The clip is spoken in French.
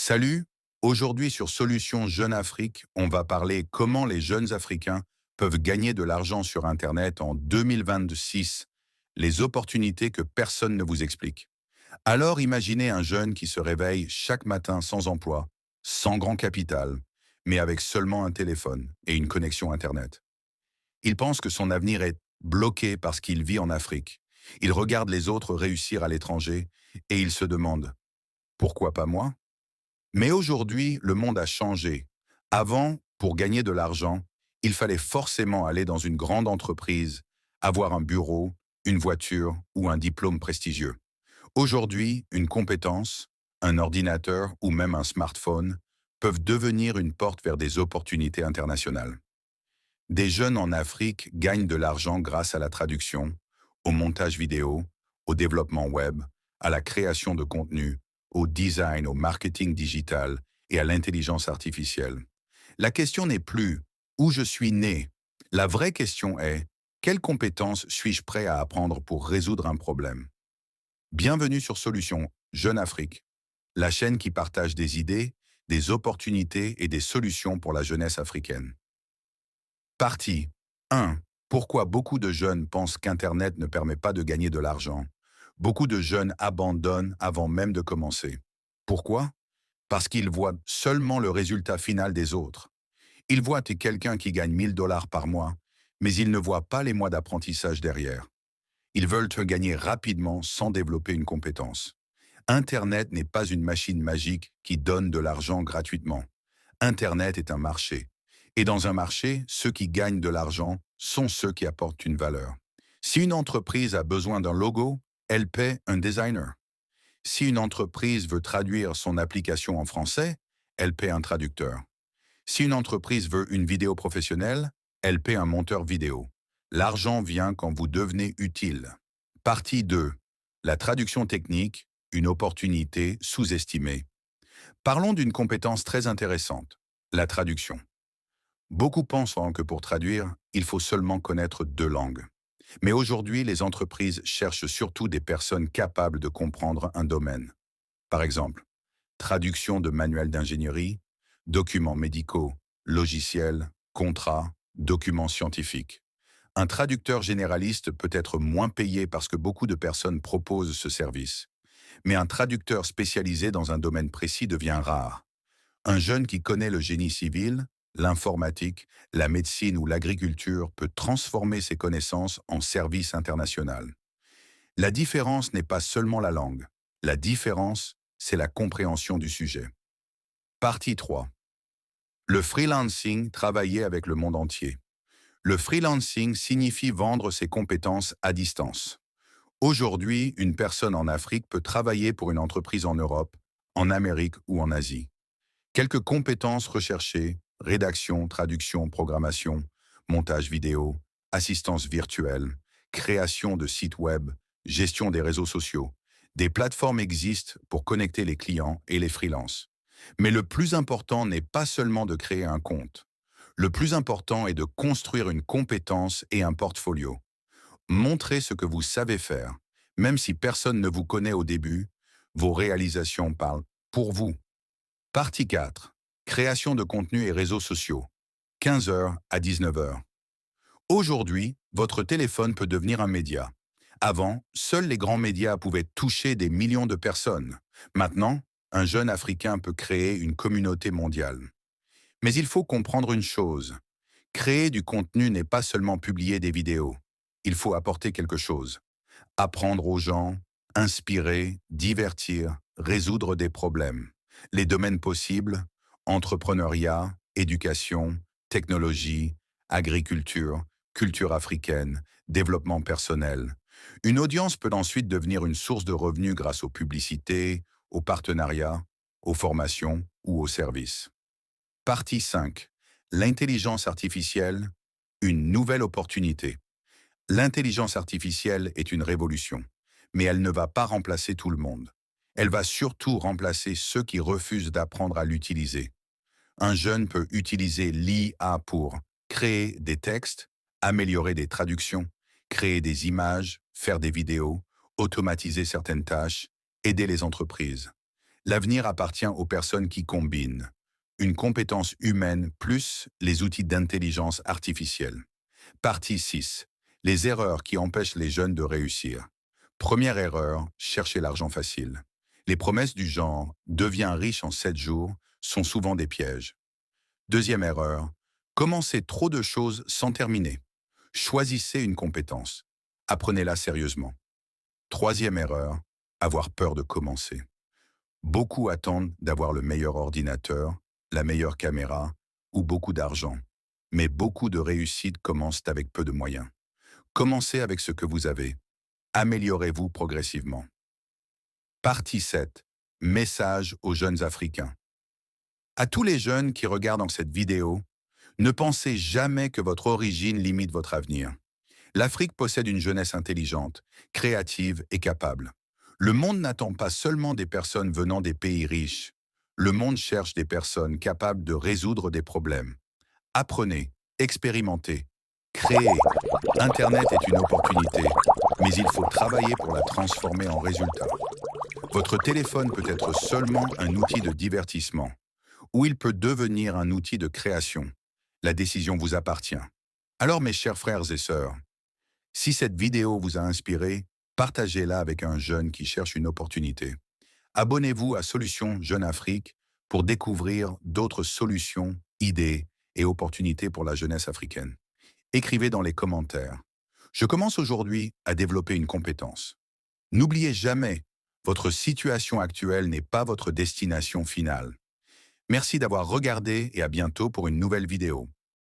Salut, aujourd'hui sur Solutions Jeunes Afrique, on va parler comment les jeunes Africains peuvent gagner de l'argent sur Internet en 2026, les opportunités que personne ne vous explique. Alors imaginez un jeune qui se réveille chaque matin sans emploi, sans grand capital, mais avec seulement un téléphone et une connexion Internet. Il pense que son avenir est bloqué parce qu'il vit en Afrique. Il regarde les autres réussir à l'étranger et il se demande, pourquoi pas moi? Mais aujourd'hui, le monde a changé. Avant, pour gagner de l'argent, il fallait forcément aller dans une grande entreprise, avoir un bureau, une voiture ou un diplôme prestigieux. Aujourd'hui, une compétence, un ordinateur ou même un smartphone peuvent devenir une porte vers des opportunités internationales. Des jeunes en Afrique gagnent de l'argent grâce à la traduction, au montage vidéo, au développement web, à la création de contenu, au design, au marketing digital et à l'intelligence artificielle. La question n'est plus où je suis né. La vraie question est quelles compétences suis-je prêt à apprendre pour résoudre un problème? Bienvenue sur Solutions Jeune Afrique, la chaîne qui partage des idées, des opportunités et des solutions pour la jeunesse africaine. Partie 1. Pourquoi beaucoup de jeunes pensent qu'Internet ne permet pas de gagner de l'argent? Beaucoup de jeunes abandonnent avant même de commencer. Pourquoi? Parce qu'ils voient seulement le résultat final des autres. Ils voient quelqu'un qui gagne 1 000 $ par mois, mais ils ne voient pas les mois d'apprentissage derrière. Ils veulent te gagner rapidement sans développer une compétence. Internet n'est pas une machine magique qui donne de l'argent gratuitement. Internet est un marché. Et dans un marché, ceux qui gagnent de l'argent sont ceux qui apportent une valeur. Si une entreprise a besoin d'un logo, elle paie un designer. Si une entreprise veut traduire son application en français, elle paie un traducteur. Si une entreprise veut une vidéo professionnelle, elle paie un monteur vidéo. L'argent vient quand vous devenez utile. Partie 2. La traduction technique, une opportunité sous-estimée. Parlons d'une compétence très intéressante, la traduction. Beaucoup pensent que pour traduire, il faut seulement connaître 2 langues. Mais aujourd'hui, les entreprises cherchent surtout des personnes capables de comprendre un domaine. Par exemple, traduction de manuels d'ingénierie, documents médicaux, logiciels, contrats, documents scientifiques. Un traducteur généraliste peut être moins payé parce que beaucoup de personnes proposent ce service. Mais un traducteur spécialisé dans un domaine précis devient rare. Un jeune qui connaît le génie civil, l'informatique, la médecine ou l'agriculture peut transformer ses connaissances en service international. La différence n'est pas seulement la langue. La différence, c'est la compréhension du sujet. Partie 3. Le freelancing, travailler avec le monde entier. Le freelancing signifie vendre ses compétences à distance. Aujourd'hui, une personne en Afrique peut travailler pour une entreprise en Europe, en Amérique ou en Asie. Quelques compétences recherchées, rédaction, traduction, programmation, montage vidéo, assistance virtuelle, création de sites web, gestion des réseaux sociaux. Des plateformes existent pour connecter les clients et les freelances. Mais le plus important n'est pas seulement de créer un compte. Le plus important est de construire une compétence et un portfolio. Montrez ce que vous savez faire. Même si personne ne vous connaît au début, vos réalisations parlent pour vous. Partie 4. Création de contenu et réseaux sociaux. 15 heures à 19 heures. Aujourd'hui, votre téléphone peut devenir un média. Avant, seuls les grands médias pouvaient toucher des millions de personnes. Maintenant, un jeune Africain peut créer une communauté mondiale. Mais il faut comprendre une chose. Créer du contenu n'est pas seulement publier des vidéos. Il faut apporter quelque chose. Apprendre aux gens, inspirer, divertir, résoudre des problèmes. Les domaines possibles, entrepreneuriat, éducation, technologie, agriculture, culture africaine, développement personnel. Une audience peut ensuite devenir une source de revenus grâce aux publicités, aux partenariats, aux formations ou aux services. Partie 5. L'intelligence artificielle, une nouvelle opportunité. L'intelligence artificielle est une révolution, mais elle ne va pas remplacer tout le monde. Elle va surtout remplacer ceux qui refusent d'apprendre à l'utiliser. Un jeune peut utiliser l'IA pour créer des textes, améliorer des traductions, créer des images, faire des vidéos, automatiser certaines tâches, aider les entreprises. L'avenir appartient aux personnes qui combinent une compétence humaine plus les outils d'intelligence artificielle. Partie 6. Les erreurs qui empêchent les jeunes de réussir. Première erreur, chercher l'argent facile. Les promesses du genre « deviens riche en 7 jours » sont souvent des pièges. Deuxième erreur, commencez trop de choses sans terminer. Choisissez une compétence. Apprenez-la sérieusement. Troisième erreur, avoir peur de commencer. Beaucoup attendent d'avoir le meilleur ordinateur, la meilleure caméra ou beaucoup d'argent. Mais beaucoup de réussites commencent avec peu de moyens. Commencez avec ce que vous avez. Améliorez-vous progressivement. Partie 7. Message aux jeunes Africains. À tous les jeunes qui regardent dans cette vidéo, ne pensez jamais que votre origine limite votre avenir. L'Afrique possède une jeunesse intelligente, créative et capable. Le monde n'attend pas seulement des personnes venant des pays riches. Le monde cherche des personnes capables de résoudre des problèmes. Apprenez, expérimentez, créez. Internet est une opportunité, mais il faut travailler pour la transformer en résultat. Votre téléphone peut être seulement un outil de divertissement, ou il peut devenir un outil de création. La décision vous appartient. Alors mes chers frères et sœurs, si cette vidéo vous a inspiré, partagez-la avec un jeune qui cherche une opportunité. Abonnez-vous à Solutions Jeune Afrique pour découvrir d'autres solutions, idées et opportunités pour la jeunesse africaine. Écrivez dans les commentaires. Je commence aujourd'hui à développer une compétence. N'oubliez jamais, votre situation actuelle n'est pas votre destination finale. Merci d'avoir regardé et à bientôt pour une nouvelle vidéo.